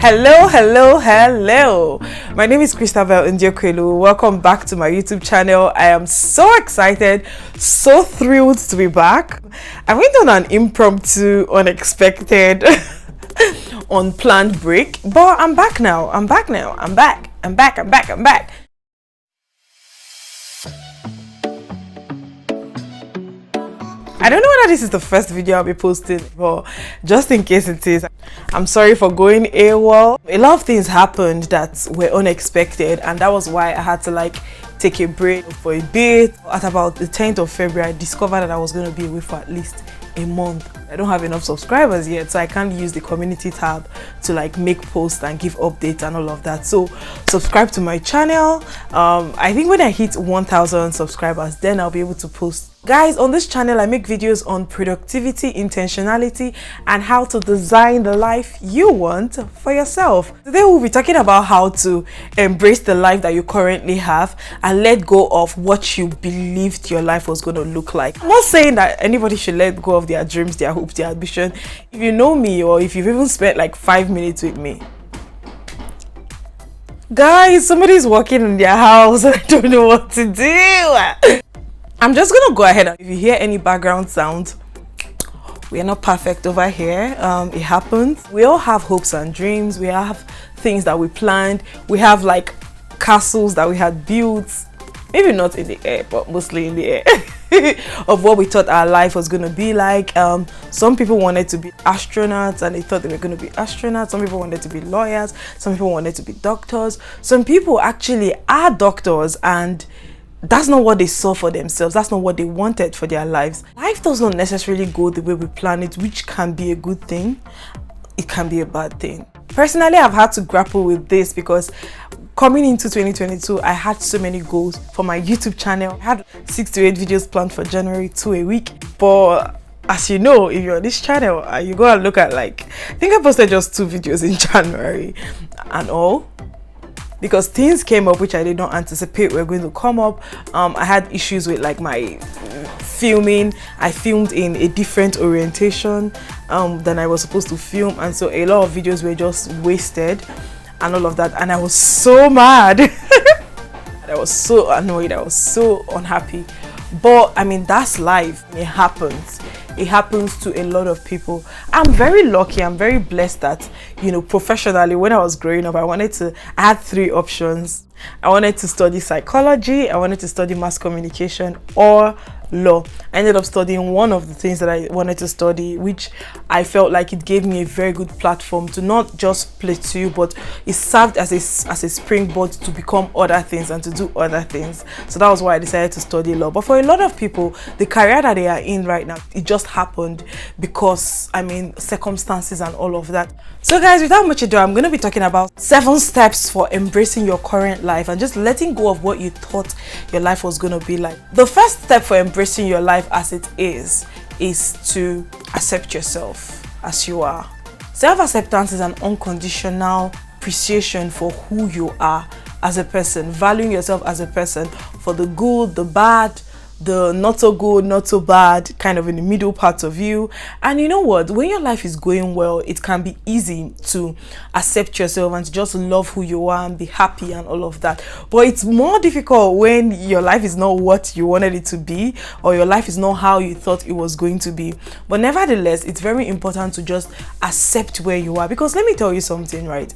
Hello. My name is Christabel Ndiokwelu. Welcome back to my YouTube channel. I am so excited, so thrilled to be back. I went on an impromptu, unexpected, unplanned break, but I'm back now. I'm back. I don't know whether this is the first video I'll be posting, but just in case it is, I'm sorry for going AWOL. A lot of things happened that were unexpected, and that was why I had to take a break for a bit. At about the 10th of February, I discovered that I was going to be away for at least a month. I don't have enough subscribers yet, so I can't use the community tab to make posts and give updates and all of that. So subscribe to my channel. I think when I hit 1,000 subscribers, then I'll be able to post. Guys, on this channel I make videos on productivity, intentionality, and how to design the life you want for yourself. Today we'll be talking about how to embrace the life that you currently have and let go of what you believed your life was going to look like. I'm not saying that anybody should let go of their dreams, their hopes, their ambition. If you know me, or if you've even spent 5 minutes with me, guys, somebody's walking in their house and I don't know what to do. I'm just gonna go ahead, and if you hear any background sound, we are not perfect over here. It happens. We all have hopes and dreams. We have things that we planned. We have castles that we had built, maybe not in the air, but mostly in the air, of what we thought our life was gonna be like. Some people wanted to be astronauts and they thought they were gonna be astronauts. Some people wanted to be lawyers. Some people wanted to be doctors. Some people actually are doctors, and that's not what they saw for themselves. That's not what they wanted for their lives. Life does not necessarily go the way we plan it, which can be a good thing. It can be a bad thing. Personally, I've had to grapple with this because coming into 2022, I had so many goals for my YouTube channel. I had 6 to 8 videos planned for January, 2 a week. But as you know, if you're on this channel, you go and look at I think I posted just 2 videos in January and all, because things came up which I did not anticipate were going to come up. I had issues with my filming. I filmed in a different orientation than I was supposed to film, and so a lot of videos were just wasted and all of that, and I was so mad. I was so annoyed. I was so unhappy. But I mean, that's life. It happens. It happens to a lot of people. I'm very lucky. I'm very blessed that, professionally, when I was growing up, I had 3 options. I wanted to study psychology, I wanted to study mass communication, or law. I ended up studying one of the things that I wanted to study, which I felt like it gave me a very good platform to not just plateau, but it served as a springboard to become other things and to do other things. So that was why I decided to study law. But for a lot of people, the career that they are in right now, it just happened because, circumstances and all of that. So guys, without much ado, I'm going to be talking about 7 steps for embracing your current life and just letting go of what you thought your life was going to be like. The first step for embracing your life as it is to accept yourself as you are. Self-acceptance is an unconditional appreciation for who you are as a person, valuing yourself as a person for the good, the bad, the not so good, not so bad, kind of in the middle part of you. And you know what? When your life is going well, it can be easy to accept yourself and to just love who you are and be happy and all of that. But it's more difficult when your life is not what you wanted it to be, or your life is not how you thought it was going to be. But nevertheless, it's very important to just accept where you are, because let me tell you something, right?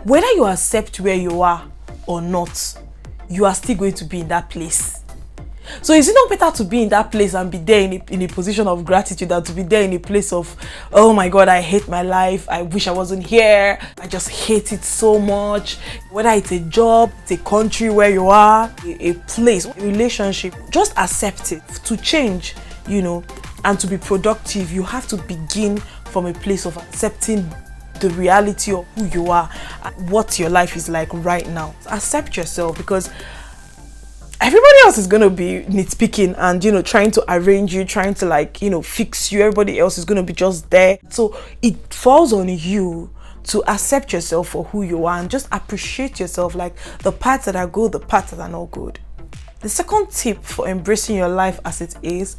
Whether you accept where you are or not, you are still going to be in that place. So is it not better to be in that place and be there in a position of gratitude than to be there in a place of, oh my God, I hate my life, I wish I wasn't here, I just hate it so much. Whether it's a job, it's a country where you are, a place, a relationship, just accept it. To change, and to be productive, you have to begin from a place of accepting the reality of who you are and what your life is like right now. Accept yourself, because everybody else is going to be nitpicking and trying to arrange you, trying to fix you. Everybody else is going to be just there. So it falls on you to accept yourself for who you are and just appreciate yourself, the parts that are good, the parts that are not good. The second tip for embracing your life as it is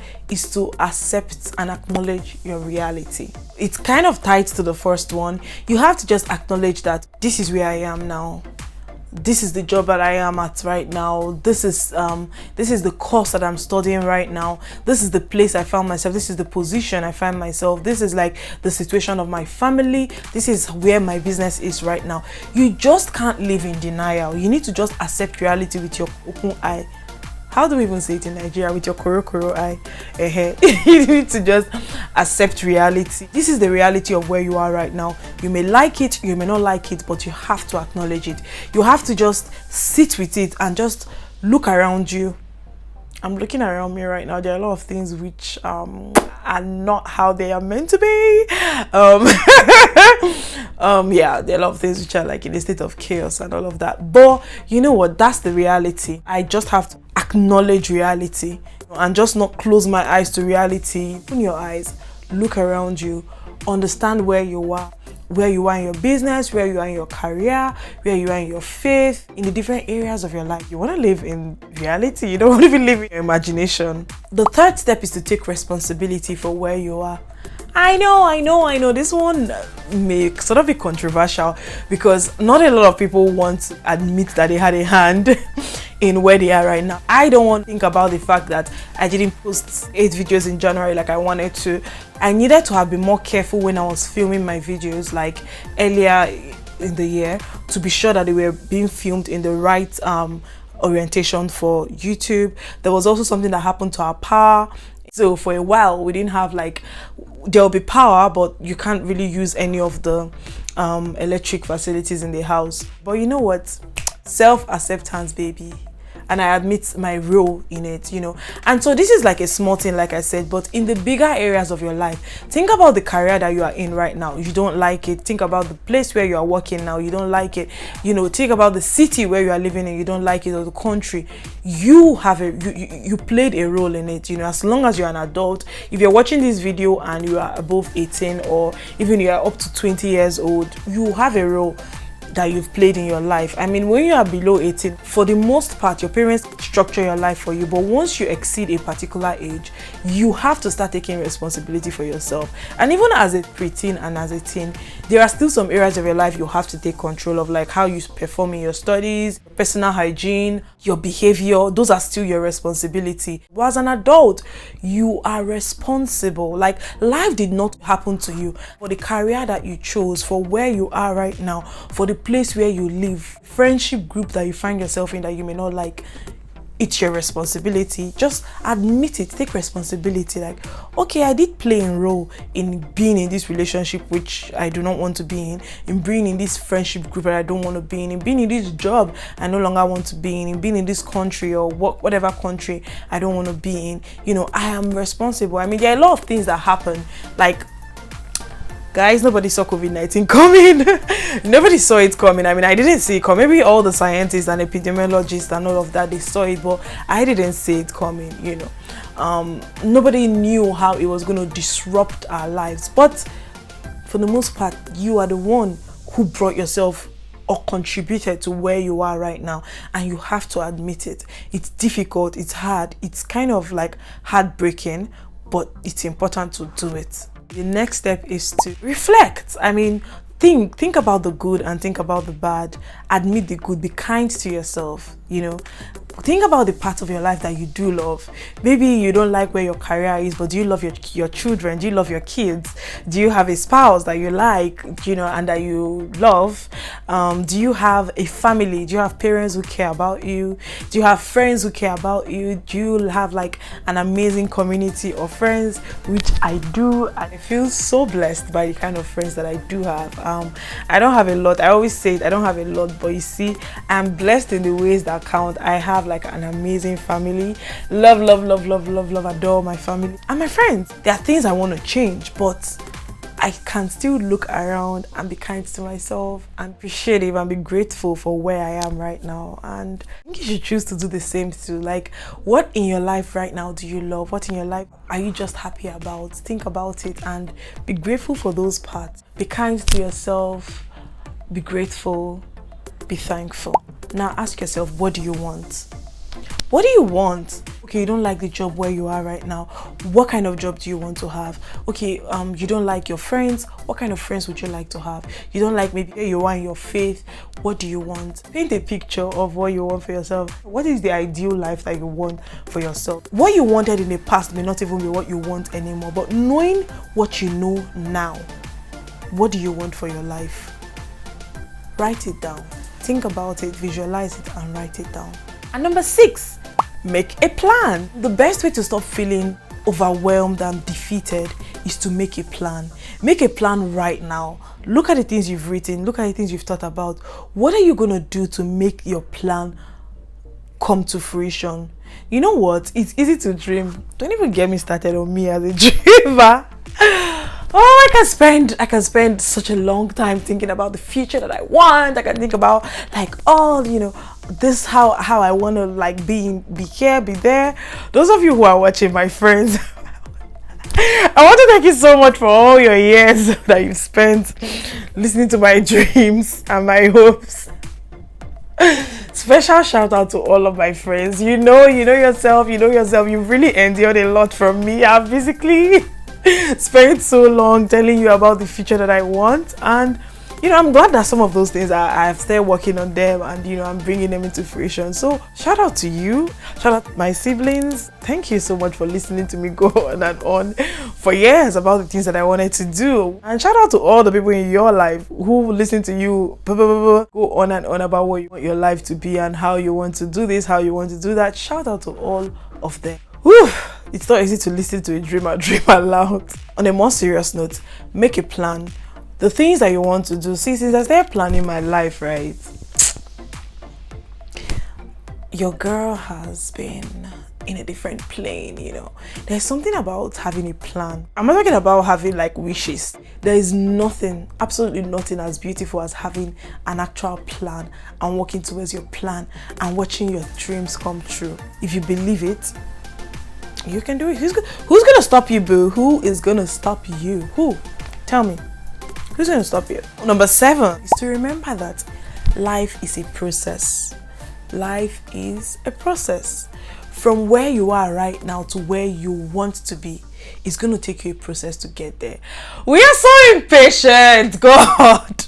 to accept and acknowledge your reality. It's kind of tied to the first one. You have to just acknowledge that this is where I am now. This is the job that I am at right now. This is the course that I'm studying right now. This is the place I found myself. This is the position I find myself. This is like the situation of my family. This is where my business is right now. You just can't live in denial. You need to just accept reality with your open eye. How do we even say it in Nigeria? With your koro eye. You need to just accept reality. This is the reality of where you are right now. You may like it, you may not like it, but you have to acknowledge it. You have to just sit with it and just look around you. I'm looking around me right now. There are a lot of things which are not how they are meant to be. Yeah, there are a lot of things which are like in a state of chaos and all of that. But you know what? That's the reality. I just have to acknowledge reality and just not close my eyes to reality. Open your eyes, look around you, understand where you are in your business, where you are in your career, where you are in your faith, in the different areas of your life. You want to live in reality. You don't want to be living in your imagination. The third step is to take responsibility for where you are. I know. This one may sort of be controversial because not a lot of people want to admit that they had a hand in where they are right now. I don't want to think about the fact that I didn't post 8 videos in January like I wanted to. I needed to have been more careful when I was filming my videos like earlier in the year to be sure that they were being filmed in the right orientation for YouTube. There was also something that happened to our power. So for a while we didn't have like, there'll be power but you can't really use any of the electric facilities in the house. But you know what? Self-acceptance, baby. And I admit my role in it, you know. And so this is like a small thing, like I said, but in the bigger areas of your life, think about the career that you are in right now. You don't like it. Think about the place where you are working now. You don't like it. You know, think about the city where you are living in. You don't like it, or the country. You have you played a role in it, you know. As long as you're an adult, if you're watching this video and you are above 18 or even you are up to 20 years old, you have a role that you've played in your life. I mean, when you are below 18, for the most part, your parents structure your life for you. But once you exceed a particular age, you have to start taking responsibility for yourself. And even as a preteen and as a teen, there are still some areas of your life you have to take control of, like how you perform in your studies, personal hygiene, your behavior. Those are still your responsibility. But as an adult, you are responsible. Like, life did not happen to you. For the career that you chose, for where you are right now, for the place where you live, friendship group that you find yourself in that you may not like, it's your responsibility. Just admit it. Take responsibility. Like, okay, I did play a role in being in this relationship which I do not want to be in being in this friendship group that I don't want to be in being in this job I no longer want to be in being in this country or whatever country I don't want to be in. You know, I am responsible. I mean, there are a lot of things that happen. Like, guys, nobody saw COVID-19 coming. Nobody saw it coming. I mean, I didn't see it coming. Maybe all the scientists and epidemiologists and all of that, they saw it, but I didn't see it coming, you know. Nobody knew how it was going to disrupt our lives. But for the most part, you are the one who brought yourself or contributed to where you are right now, and you have to admit it. It's difficult, it's hard, it's kind of like heartbreaking, but it's important to do it. The next step is to reflect. I mean, think about the good and think about the bad. Admit the good. Be kind to yourself, you know. Think about the part of your life that you do love. Maybe you don't like where your career is, but do you love your children? Do you love your kids? Do you have a spouse that you like, you know, and that you love? Do you have a family? Do you have parents who care about you? Do you have friends who care about you? Do you have like an amazing community of friends, which I do, and I feel so blessed by the kind of friends that I do have. I don't have a lot. I always say it, I don't have a lot, but you see, I'm blessed in the ways that count. I have like an amazing family. Love, adore my family and my friends. There are things I want to change, but I can still look around and be kind to myself and appreciative and be grateful for where I am right now. And I think you should choose to do the same too. Like, what in your life right now do you love? What in your life are you just happy about? Think about it and be grateful for those parts. Be kind to yourself, be grateful, be thankful. Now ask yourself, what do you want? What do you want? Okay, you don't like the job where you are right now. What kind of job do you want to have? Okay, you don't like your friends. What kind of friends would you like to have? You don't like maybe where you are in your faith. What do you want? Paint a picture of what you want for yourself. What is the ideal life that you want for yourself? What you wanted in the past may not even be what you want anymore, but knowing what you know now, what do you want for your life? Write it down. Think about it, visualize it, and write it down. And number 6, make a plan. The best way to stop feeling overwhelmed and defeated is to make a plan. Make a plan right now. Look at the things you've written. Look at the things you've thought about. What are you going to do to make your plan come to fruition? You know what? It's easy to dream. Don't even get me started on me as a dreamer. Oh, I can spend such a long time thinking about the future that I want. I can think about like all, this how I want to like be here, be there. Those of you who are watching, my friends, I want to thank you so much for all your years that you've spent listening to my dreams and my hopes. Special shout out to all of my friends. You know yourself. You've really endured a lot from me. I've basically spent so long telling you about the future that I want, and I'm glad that some of those things I've started working on them, and I'm bringing them into fruition. So shout out to you, shout out to my siblings. Thank you so much for listening to me go on and on for years about the things that I wanted to do, and shout out to all the people in your life who listen to you go on and on about what you want your life to be and how you want to do this, how you want to do that. Shout out to all of them. Whew, it's not easy to listen to a dreamer dream aloud. On a more serious note, make a plan. The things that you want to do. See, since I started planning my life, right, your girl has been in a different plane, There's something about having a plan. I'm not talking about having like wishes. There is nothing, absolutely nothing as beautiful as having an actual plan and working towards your plan and watching your dreams come true. If you believe it, you can do it. Who's gonna stop you, boo? Who is gonna stop you? Who? Tell me. Who's gonna stop you? Number 7 is to remember that life is a process. Life is a process. From where you are right now to where you want to be, it's gonna take you a process to get there. We are so impatient, God.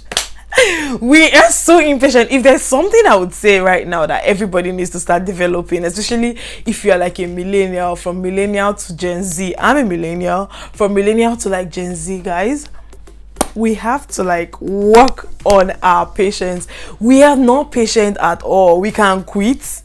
We are so impatient. If there's something I would say right now that everybody needs to start developing, especially if you're like a millennial, from millennial to Gen Z. I'm a millennial. From millennial to like Gen Z, guys, we have to like work on our patience. We are not patient at all. We can quit,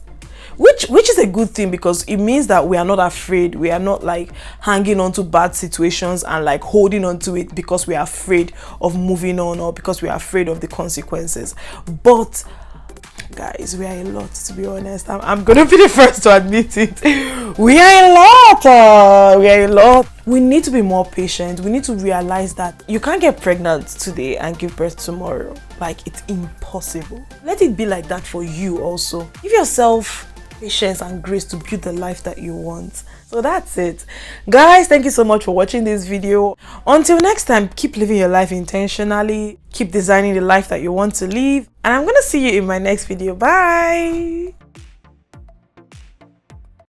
which is a good thing, because it means that we are not afraid. We are not like hanging on to bad situations and like holding on to it because we are afraid of moving on or because we are afraid of the consequences. But guys, we are a lot, to be honest. I'm gonna be the first to admit it. We are a lot. We need to be more patient. We need to realize that you can't get pregnant today and give birth tomorrow. Like, it's impossible. Let it be like that for you also. Give yourself patience and grace to build the life that you want. So that's it, guys. Thank you so much for watching this video. Until next time, keep living your life intentionally, keep designing the life that you want to live, and I'm gonna see you in my next video. Bye.